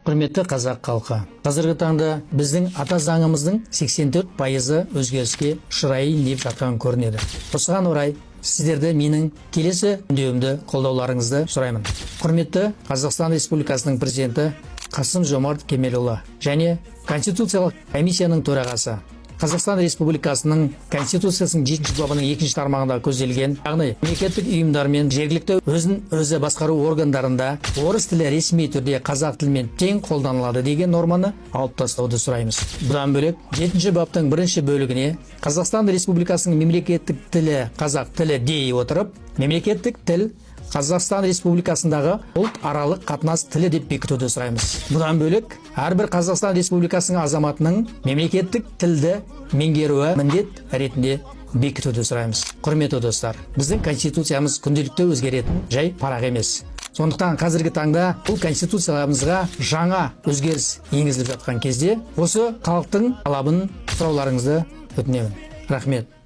Құрметті қазақ халқы, қазіргі таңда біздің ата заңымыздың 84% өзгеріске ұшырайын деп жатқан көрінеді. Осыған орай сіздерді менің келесі үндеуімді қолдауларыңызды сұраймын. Құрметті Қазақстан Республикасының президенті Қасым-Жомарт Кемелұлы және Конституциялық комиссияның төрағасы, Қазақстан Республикасының Конституциясының 7 бабының 2 тармағында көзделген, яғни мемлекеттік ұйымдар мен жергілікті өзін-өзі басқару органдарында орыс тілі ресми түрде қазақ тілімен тең қолданылады деген норманы алып тастауды сұраймыз. Бұдан бөлек 7 баптың 1 бөлігіне Қазақстан Республикасының мемлекеттік тілі қазақ тілі дей отырып, мемлекеттік тіл Қазақстан Республикасындағы ұлт аралық қатынас тілі деп бекітуді сұраймыз. Бұдан бөлек, әрбір Қазақстан Республикасының азаматының мемлекеттік тілді меңгеруі міндет ретінде бекітуді сұраймыз. Құрметті достар, біздің конституциямыз күнделікті өзгеретін жай парақ емес. Сондықтан қазіргі таңда бұл конституциямызға жаңа өзгеріс енгізіліп жатқан кезде осы халықтың талабын сұрауларыңызды өтінемін. Рахмет.